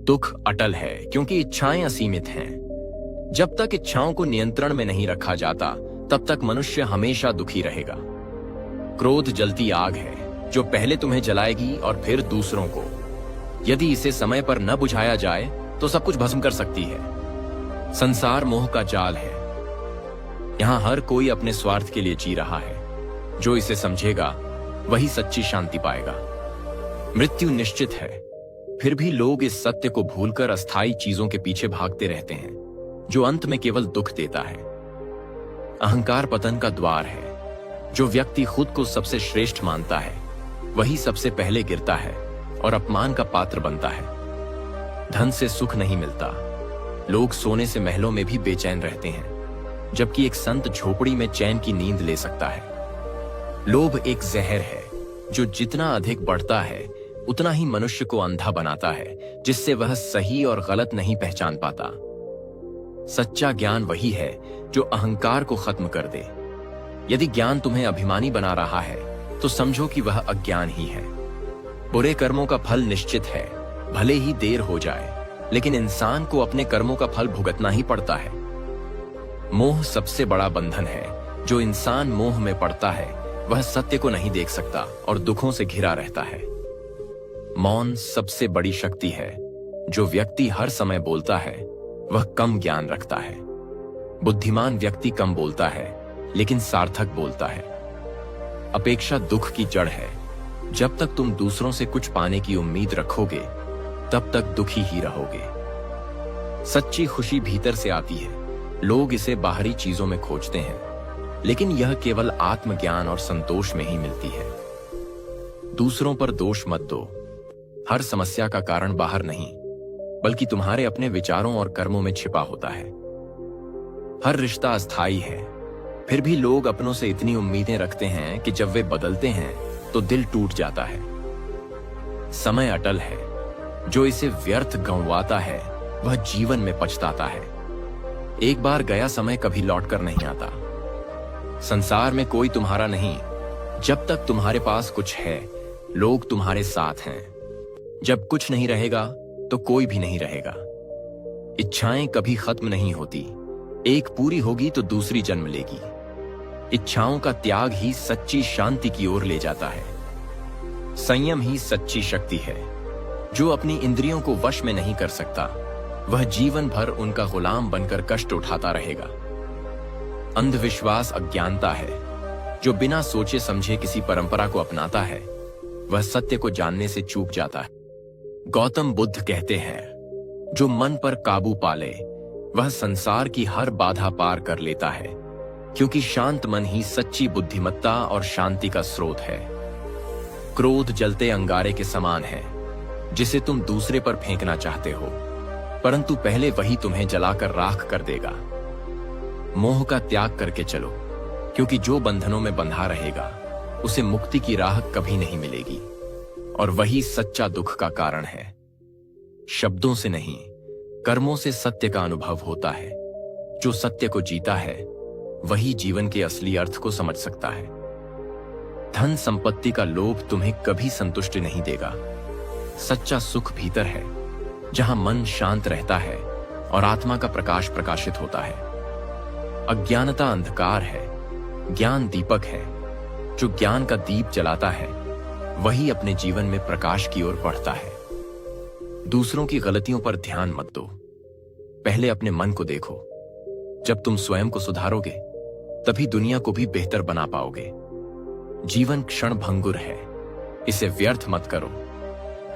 दुख अटल है क्योंकि इच्छाएं असीमित हैं। जब तक इच्छाओं को नियंत्रण में नहीं रखा जाता तब तक मनुष्य हमेशा दुखी रहेगा। क्रोध जलती आग है जो पहले तुम्हें जलाएगी और फिर दूसरों को। यदि इसे समय पर न बुझाया जाए तो सब कुछ भस्म कर सकती है। संसार मोह का जाल है। यहां हर कोई अपने स्वार्थ के लिए जी रहा है। जो इसे समझेगा वही सच्ची शांति पाएगा। मृत्यु निश्चित है, फिर भी लोग इस सत्य को भूलकर अस्थायी चीजों के पीछे भागते रहते हैं जो अंत में केवल दुख देता है। अहंकार पतन का द्वार है। जो व्यक्ति खुद को सबसे श्रेष्ठ मानता है वही सबसे पहले गिरता है और अपमान का पात्र बनता है। धन से सुख नहीं मिलता। लोग सोने से महलों में भी बेचैन रहते हैं, जबकि एक संत झोपड़ी में चैन की नींद ले सकता है। लोभ एक जहर है जो जितना अधिक बढ़ता है उतना ही मनुष्य को अंधा बनाता है, जिससे वह सही और गलत नहीं पहचान पाता। सच्चा ज्ञान वही है जो अहंकार को खत्म कर दे। यदि ज्ञान तुम्हें अभिमानी बना रहा है तो समझो कि वह अज्ञान ही है। बुरे कर्मों का फल निश्चित है, भले ही देर हो जाए, लेकिन इंसान को अपने कर्मों का फल भुगतना ही पड़ता है। मोह सबसे बड़ा बंधन है। जो इंसान मोह में पड़ता है वह सत्य को नहीं देख सकता और दुखों से घिरा रहता है। मौन सबसे बड़ी शक्ति है। जो व्यक्ति हर समय बोलता है वह कम ज्ञान रखता है। बुद्धिमान व्यक्ति कम बोलता है लेकिन सार्थक बोलता है। अपेक्षा दुख की जड़ है। जब तक तुम दूसरों से कुछ पाने की उम्मीद रखोगे तब तक दुखी ही रहोगे। सच्ची खुशी भीतर से आती है। लोग इसे बाहरी चीजों में खोजते हैं, लेकिन यह केवल आत्मज्ञान और संतोष में ही मिलती है। दूसरों पर दोष मत दो। हर समस्या का कारण बाहर नहीं, बल्कि तुम्हारे अपने विचारों और कर्मों में छिपा होता है। हर रिश्ता अस्थायी है, फिर भी लोग अपनों से इतनी उम्मीदें रखते हैं कि जब वे बदलते हैं तो दिल टूट जाता है। समय अटल है। जो इसे व्यर्थ गंवाता है वह जीवन में पछताता है। एक बार गया समय कभी लौटकर नहीं आता। संसार में कोई तुम्हारा नहीं। जब तक तुम्हारे पास कुछ है, लोग तुम्हारे साथ हैं। जब कुछ नहीं रहेगा तो कोई भी नहीं रहेगा। इच्छाएं कभी खत्म नहीं होती। एक पूरी होगी तो दूसरी जन्म लेगी। इच्छाओं का त्याग ही सच्ची शांति की ओर ले जाता है। संयम ही सच्ची शक्ति है। जो अपनी इंद्रियों को वश में नहीं कर सकता वह जीवन भर उनका गुलाम बनकर कष्ट उठाता रहेगा। अंधविश्वास अज्ञानता है। जो बिना सोचे समझे किसी परंपरा को अपनाता है वह सत्य को जानने से चूक जाता है। गौतम बुद्ध कहते हैं, जो मन पर काबू पाले वह संसार की हर बाधा पार कर लेता है, क्योंकि शांत मन ही सच्ची बुद्धिमत्ता और शांति का स्रोत है। क्रोध जलते अंगारे के समान है, जिसे तुम दूसरे पर फेंकना चाहते हो, परंतु पहले वही तुम्हें जलाकर राख कर देगा। मोह का त्याग करके चलो, क्योंकि जो बंधनों में बंधा रहेगा उसे मुक्ति की राह कभी नहीं मिलेगी, और वही सच्चा दुख का कारण है। शब्दों से नहीं, कर्मों से सत्य का अनुभव होता है। जो सत्य को जीता है वही जीवन के असली अर्थ को समझ सकता है। धन संपत्ति का लोभ तुम्हें कभी संतुष्टि नहीं देगा। सच्चा सुख भीतर है, जहां मन शांत रहता है और आत्मा का प्रकाश प्रकाशित होता है। अज्ञानता अंधकार है, ज्ञान दीपक है। जो ज्ञान का दीप जलाता है वही अपने जीवन में प्रकाश की ओर बढ़ता है। दूसरों की गलतियों पर ध्यान मत दो, पहले अपने मन को देखो। जब तुम स्वयं को सुधारोगे तभी दुनिया को भी बेहतर बना पाओगे। जीवन क्षण भंगुर है, इसे व्यर्थ मत करो।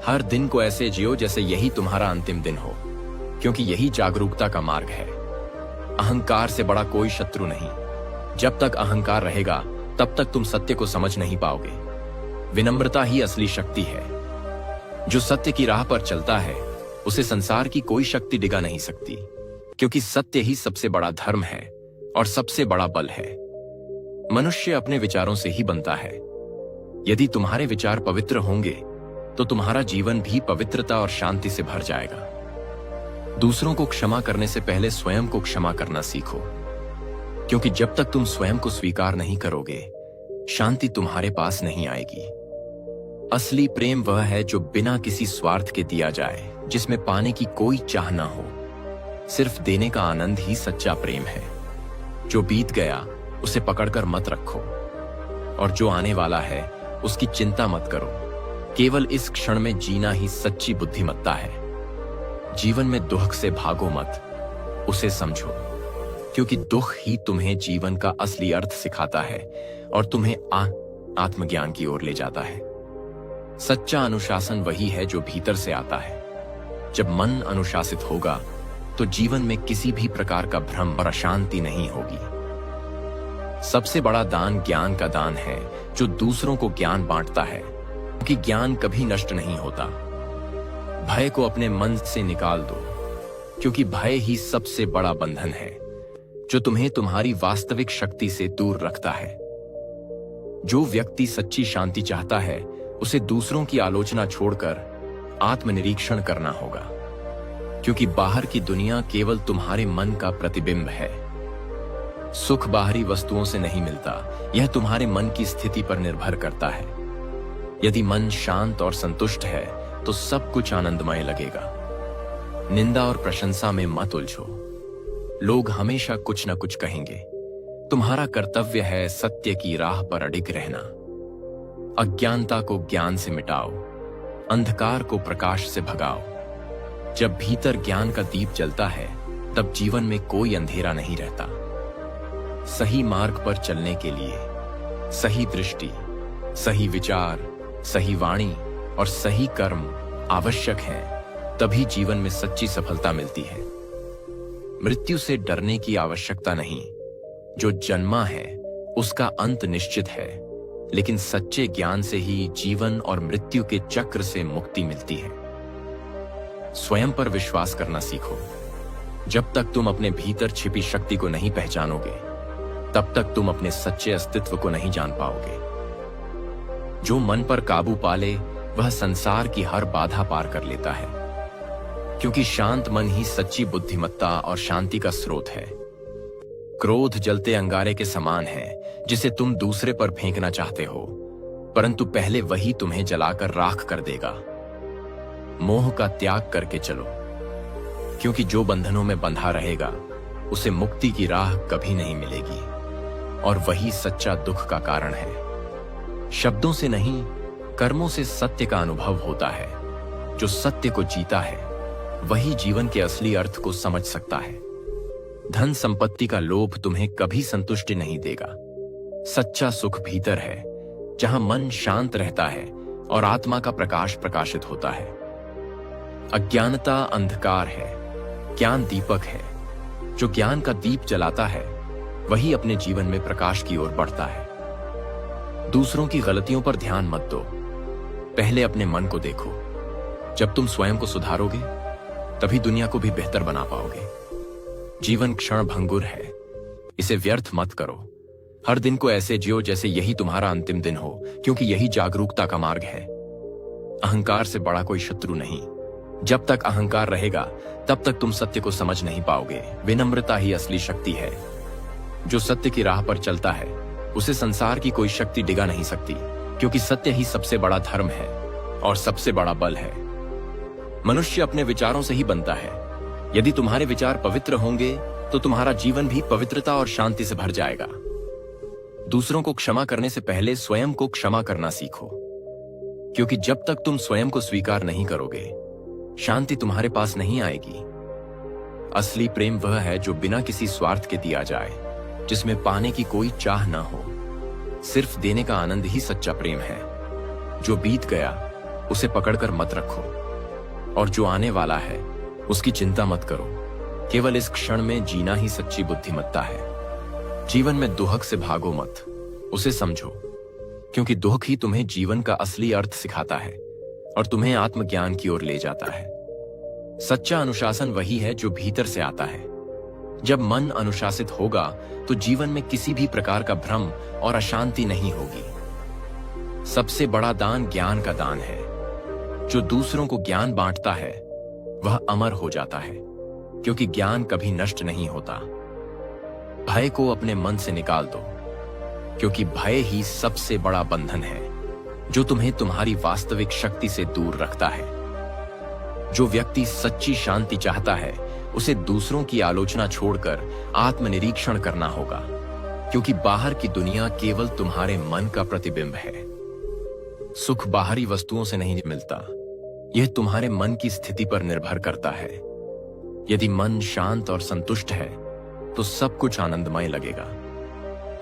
हर दिन को ऐसे जियो जैसे यही तुम्हारा अंतिम दिन हो, क्योंकि यही जागरूकता का मार्ग है। अहंकार से बड़ा कोई शत्रु नहीं। जब तक अहंकार रहेगा तब तक तुम सत्य को समझ नहीं पाओगे। विनम्रता ही असली शक्ति है। जो सत्य की राह पर चलता है उसे संसार की कोई शक्ति डिगा नहीं सकती, क्योंकि सत्य ही सबसे बड़ा धर्म है और सबसे बड़ा बल है। मनुष्य अपने विचारों से ही बनता है। यदि तुम्हारे विचार पवित्र होंगे तो तुम्हारा जीवन भी पवित्रता और शांति से भर जाएगा। दूसरों को क्षमा करने से पहले स्वयं को क्षमा करना सीखो, क्योंकि जब तक तुम स्वयं को स्वीकार नहीं करोगे शांति तुम्हारे पास नहीं आएगी। असली प्रेम वह है जो बिना किसी स्वार्थ के दिया जाए। जिसमें पाने की कोई चाह ना हो। सिर्फ देने का आनंद ही सच्चा प्रेम है। जो बीत गया उसे पकड़कर मत रखो, और जो आने वाला है उसकी चिंता मत करो। केवल इस क्षण में जीना ही सच्ची बुद्धिमत्ता है। जीवन में दुख से भागो मत, उसे समझो, क्योंकि दुख ही तुम्हें जीवन का असली अर्थ सिखाता है और तुम्हें आत्मज्ञान की ओर ले जाता है। सच्चा अनुशासन वही है जो भीतर से आता है। जब मन अनुशासित होगा तो जीवन में किसी भी प्रकार का भ्रम और अशांति नहीं होगी। सबसे बड़ा दान ज्ञान का दान है, जो दूसरों को ज्ञान बांटता है, क्योंकि ज्ञान कभी नष्ट नहीं होता। भय को अपने मन से निकाल दो, क्योंकि भय ही सबसे बड़ा बंधन है जो तुम्हें तुम्हारी वास्तविक शक्ति से दूर रखता है। जो व्यक्ति सच्ची शांति चाहता है उसे दूसरों की आलोचना छोड़कर आत्मनिरीक्षण करना होगा, क्योंकि बाहर की दुनिया केवल तुम्हारे मन का प्रतिबिंब है। सुख बाहरी वस्तुओं से नहीं मिलता, यह तुम्हारे मन की स्थिति पर निर्भर करता है। यदि मन शांत और संतुष्ट है तो सब कुछ आनंदमय लगेगा। निंदा और प्रशंसा में मत उलझो। लोग हमेशा कुछ न कुछ कहेंगे। तुम्हारा कर्तव्य है सत्य की राह पर अडिग रहना। अज्ञानता को ज्ञान से मिटाओ, अंधकार को प्रकाश से भगाओ। जब भीतर ज्ञान का दीप जलता है तब जीवन में कोई अंधेरा नहीं रहता। सही मार्ग पर चलने के लिए सही दृष्टि, सही विचार, सही वाणी और सही कर्म आवश्यक है, तभी जीवन में सच्ची सफलता मिलती है। मृत्यु से डरने की आवश्यकता नहीं। जो जन्मा है उसका अंत निश्चित है, लेकिन सच्चे ज्ञान से ही जीवन और मृत्यु के चक्र से मुक्ति मिलती है। स्वयं पर विश्वास करना सीखो। जब तक तुम अपने भीतर छिपी शक्ति को नहीं पहचानोगे, तब तक तुम अपने सच्चे अस्तित्व को नहीं जान पाओगे। जो मन पर काबू पाले वह संसार की हर बाधा पार कर लेता है, क्योंकि शांत मन ही सच्ची बुद्धिमत्ता और शांति का स्रोत है। क्रोध जलते अंगारे के समान है, जिसे तुम दूसरे पर फेंकना चाहते हो, परंतु पहले वही तुम्हें जलाकर राख कर देगा। मोह का त्याग करके चलो, क्योंकि जो बंधनों में बंधा रहेगा उसे मुक्ति की राह कभी नहीं मिलेगी, और वही सच्चा दुख का कारण है। शब्दों से नहीं, कर्मों से सत्य का अनुभव होता है। जो सत्य को जीता है वही जीवन के असली अर्थ को समझ सकता है। धन संपत्ति का लोभ तुम्हें कभी संतुष्टि नहीं देगा। सच्चा सुख भीतर है, जहां मन शांत रहता है और आत्मा का प्रकाश प्रकाशित होता है। अज्ञानता अंधकार है, ज्ञान दीपक है। जो ज्ञान का दीप जलाता है वही अपने जीवन में प्रकाश की ओर बढ़ता है। दूसरों की गलतियों पर ध्यान मत दो, पहले अपने मन को देखो। जब तुम स्वयं को सुधारोगे तभी दुनिया को भी बेहतर बना पाओगे। जीवन क्षण भंगुर है, इसे व्यर्थ मत करो। हर दिन को ऐसे जियो जैसे यही तुम्हारा अंतिम दिन हो, क्योंकि यही जागरूकता का मार्ग है। अहंकार से बड़ा कोई शत्रु नहीं। जब तक अहंकार रहेगा तब तक तुम सत्य को समझ नहीं पाओगे। विनम्रता ही असली शक्ति है। जो सत्य की राह पर चलता है उसे संसार की कोई शक्ति डिगा नहीं सकती, क्योंकि सत्य ही सबसे बड़ा धर्म है और सबसे बड़ा बल है। मनुष्य अपने विचारों से ही बनता है। यदि तुम्हारे विचार पवित्र होंगे तो तुम्हारा जीवन भी पवित्रता और शांति से भर जाएगा। दूसरों को क्षमा करने से पहले स्वयं को क्षमा करना सीखो, क्योंकि जब तक तुम स्वयं को स्वीकार नहीं करोगे शांति तुम्हारे पास नहीं आएगी। असली प्रेम वह है जो बिना किसी स्वार्थ के दिया जाए, जिसमें पाने की कोई चाह ना हो। सिर्फ देने का आनंद ही सच्चा प्रेम है। जो बीत गया उसे पकड़कर मत रखो, और जो आने वाला है उसकी चिंता मत करो। केवल इस क्षण में जीना ही सच्ची बुद्धिमत्ता है। जीवन में दुख से भागो मत, उसे समझो, क्योंकि दुख ही तुम्हें जीवन का असली अर्थ सिखाता है और तुम्हें आत्मज्ञान की ओर ले जाता है। सच्चा अनुशासन वही है जो भीतर से आता है। जब मन अनुशासित होगा तो जीवन में किसी भी प्रकार का भ्रम और अशांति नहीं होगी। सबसे बड़ा दान ज्ञान का दान है। जो दूसरों को ज्ञान बांटता है वह अमर हो जाता है, क्योंकि ज्ञान कभी नष्ट नहीं होता। भय को अपने मन से निकाल दो, क्योंकि भय ही सबसे बड़ा बंधन है जो तुम्हें तुम्हारी वास्तविक शक्ति से दूर रखता है। जो व्यक्ति सच्ची शांति चाहता है उसे दूसरों की आलोचना छोड़कर आत्मनिरीक्षण करना होगा, क्योंकि बाहर की दुनिया केवल तुम्हारे मन का प्रतिबिंब है। सुख बाहरी वस्तुओं से नहीं मिलता, यह तुम्हारे मन की स्थिति पर निर्भर करता है। यदि मन शांत और संतुष्ट है तो सब कुछ आनंदमय लगेगा।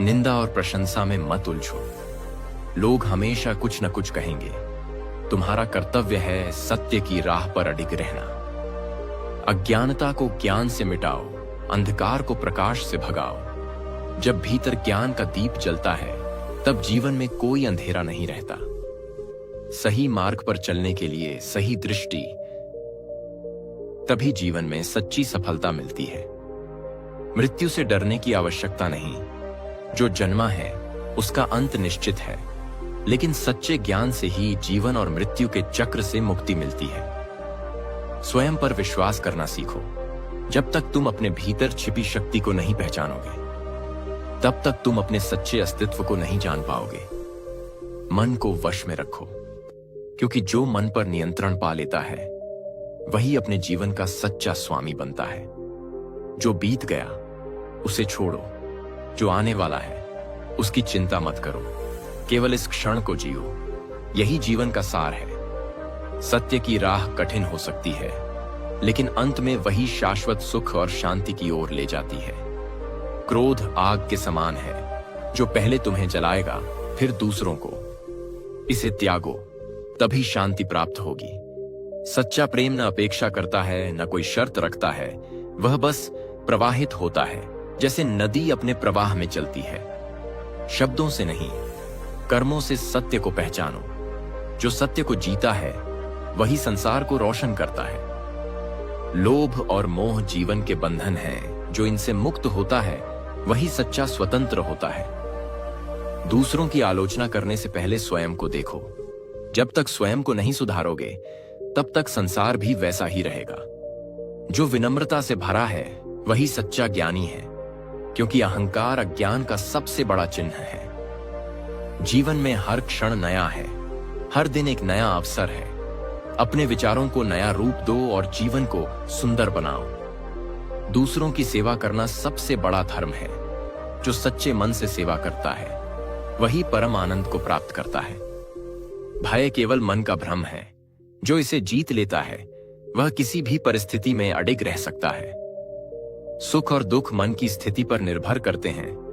निंदा और प्रशंसा में मत उलझो। लोग हमेशा कुछ न कुछ कहेंगे। तुम्हारा कर्तव्य है सत्य की राह पर अडिग रहना। अज्ञानता को ज्ञान से मिटाओ, अंधकार को प्रकाश से भगाओ। जब भीतर ज्ञान का दीप जलता है तब जीवन में कोई अंधेरा नहीं रहता। सही मार्ग पर चलने के लिए सही दृष्टि, तभी जीवन में सच्ची सफलता मिलती है। मृत्यु से डरने की आवश्यकता नहीं। जो जन्मा है उसका अंत निश्चित है, लेकिन सच्चे ज्ञान से ही जीवन और मृत्यु के चक्र से मुक्ति मिलती है। स्वयं पर विश्वास करना सीखो। जब तक तुम अपने भीतर छिपी शक्ति को नहीं पहचानोगे तब तक तुम अपने सच्चे अस्तित्व को नहीं जान पाओगे। मन को वश में रखो, क्योंकि जो मन पर नियंत्रण पा लेता है वही अपने जीवन का सच्चा स्वामी बनता है। जो बीत गया उसे छोड़ो, जो आने वाला है उसकी चिंता मत करो। केवल इस क्षण को जियो, यही जीवन का सार है। सत्य की राह कठिन हो सकती है, लेकिन अंत में वही शाश्वत सुख और शांति की ओर ले जाती है। क्रोध आग के समान है, जो पहले तुम्हें जलाएगा फिर दूसरों को। इसे त्यागो, तभी शांति प्राप्त होगी। सच्चा प्रेम न अपेक्षा करता है, न कोई शर्त रखता है। वह बस प्रवाहित होता है, जैसे नदी अपने प्रवाह में चलती है। शब्दों से नहीं, कर्मों से सत्य को पहचानो। जो सत्य को जीता है वही संसार को रोशन करता है। लोभ और मोह जीवन के बंधन हैं। जो इनसे मुक्त होता है वही सच्चा स्वतंत्र होता है। दूसरों की आलोचना करने से पहले स्वयं को देखो। जब तक स्वयं को नहीं सुधारोगे तब तक संसार भी वैसा ही रहेगा। जो विनम्रता से भरा है वही सच्चा ज्ञानी है, क्योंकि अहंकार अज्ञान का सबसे बड़ा चिन्ह है। जीवन में हर क्षण नया है, हर दिन एक नया अवसर है। अपने विचारों को नया रूप दो और जीवन को सुंदर बनाओ। दूसरों की सेवा करना सबसे बड़ा धर्म है। जो सच्चे मन से सेवा करता है वही परम आनंद को प्राप्त करता है। भय केवल मन का भ्रम है। जो इसे जीत लेता है वह किसी भी परिस्थिति में अडिग रह सकता है। सुख और दुख मन की स्थिति पर निर्भर करते हैं।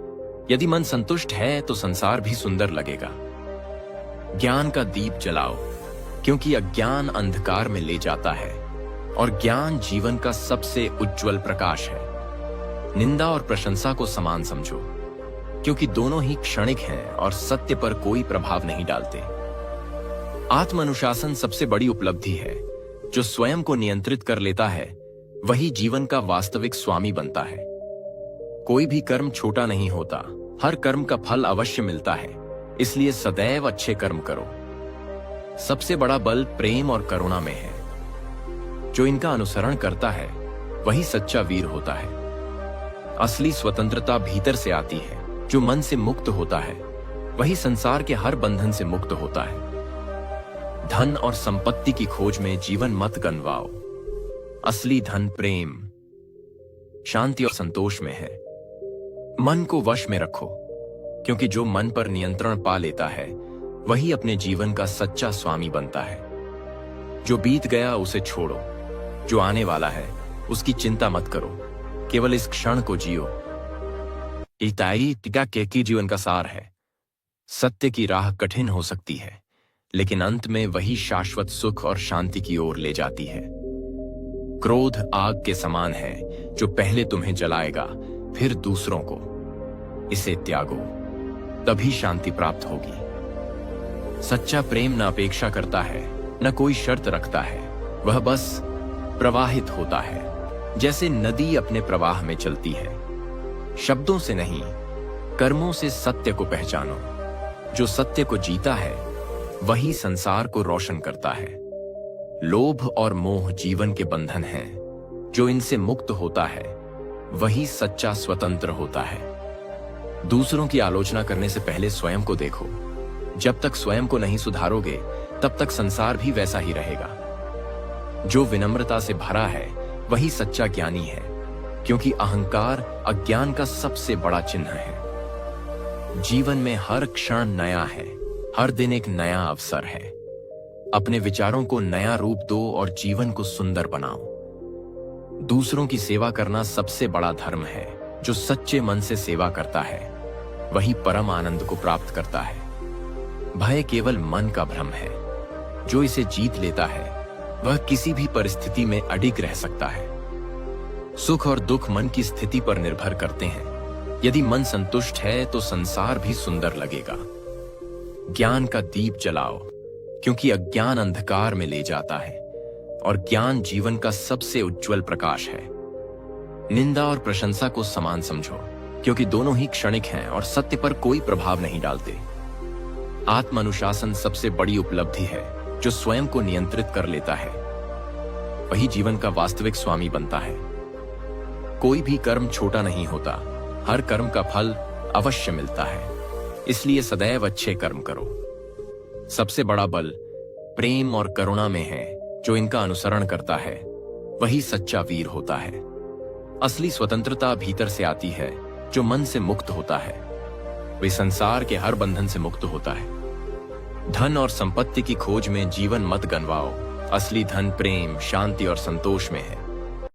यदि मन संतुष्ट है तो संसार भी सुंदर लगेगा। ज्ञान का दीप जलाओ, क्योंकि अज्ञान अंधकार में ले जाता है और ज्ञान जीवन का सबसे उज्जवल प्रकाश है। निंदा और प्रशंसा को समान समझो, क्योंकि दोनों ही क्षणिक हैं और सत्य पर कोई प्रभाव नहीं डालते। आत्म अनुशासन सबसे बड़ी उपलब्धि है। जो स्वयं को नियंत्रित कर लेता है वही जीवन का वास्तविक स्वामी बनता है। कोई भी कर्म छोटा नहीं होता, हर कर्म का फल अवश्य मिलता है। इसलिए सदैव अच्छे कर्म करो। सबसे बड़ा बल प्रेम और करुणा में है। जो इनका अनुसरण करता है वही सच्चा वीर होता है। असली स्वतंत्रता भीतर से आती है। जो मन से मुक्त होता है वही संसार के हर बंधन से मुक्त होता है। धन और संपत्ति की खोज में जीवन मत गंवाओ। असली धन प्रेम, शांति और संतोष में है। मन को वश में रखो, क्योंकि जो मन पर नियंत्रण पा लेता है वही अपने जीवन का सच्चा स्वामी बनता है। जो बीत गया उसे छोड़ो, जो आने वाला है उसकी चिंता मत करो। केवल इस क्षण को जियो। इताई टिका केकी जीवन का सार है। सत्य की राह कठिन हो सकती है, लेकिन अंत में वही शाश्वत सुख और शांति की ओर ले जाती है। क्रोध आग के समान है, जो पहले तुम्हें जलाएगा फिर दूसरों को। इसे त्यागो, तभी शांति प्राप्त होगी। सच्चा प्रेम न अपेक्षा करता है, न कोई शर्त रखता है। वह बस प्रवाहित होता है, जैसे नदी अपने प्रवाह में चलती है। शब्दों से नहीं, कर्मों से सत्य को पहचानो। जो सत्य को जीता है वही संसार को रोशन करता है। लोभ और मोह जीवन के बंधन हैं। जो इनसे मुक्त होता है वही सच्चा स्वतंत्र होता है। दूसरों की आलोचना करने से पहले स्वयं को देखो। जब तक स्वयं को नहीं सुधारोगे तब तक संसार भी वैसा ही रहेगा। जो विनम्रता से भरा है वही सच्चा ज्ञानी है, क्योंकि अहंकार अज्ञान का सबसे बड़ा चिन्ह है। जीवन में हर क्षण नया है, हर दिन एक नया अवसर है। अपने विचारों को नया रूप दो और जीवन को सुंदर बनाओ। दूसरों की सेवा करना सबसे बड़ा धर्म है। जो सच्चे मन से सेवा करता है वही परम आनंद को प्राप्त करता है। भय केवल मन का भ्रम है। जो इसे जीत लेता है वह किसी भी परिस्थिति में अडिग रह सकता है। सुख और दुख मन की स्थिति पर निर्भर करते हैं। यदि मन संतुष्ट है तो संसार भी सुंदर लगेगा। ज्ञान का दीप जलाओ, क्योंकि अज्ञान अंधकार में ले जाता है और ज्ञान जीवन का सबसे उज्जवल प्रकाश है। निंदा और प्रशंसा को समान समझो, क्योंकि दोनों ही क्षणिक हैं और सत्य पर कोई प्रभाव नहीं डालते। आत्म अनुशासन सबसे बड़ी उपलब्धि है। जो स्वयं को नियंत्रित कर लेता है वही जीवन का वास्तविक स्वामी बनता है। कोई भी कर्म छोटा नहीं होता, हर कर्म का फल अवश्य मिलता है। इसलिए सदैव अच्छे कर्म करो। सबसे बड़ा बल प्रेम और करुणा में है। जो इनका अनुसरण करता है वही सच्चा वीर होता है। असली स्वतंत्रता भीतर से आती है। जो मन से मुक्त होता है वे संसार के हर बंधन से मुक्त होता है। धन और संपत्ति की खोज में जीवन मत गंवाओ। असली धन प्रेम, शांति और संतोष में है।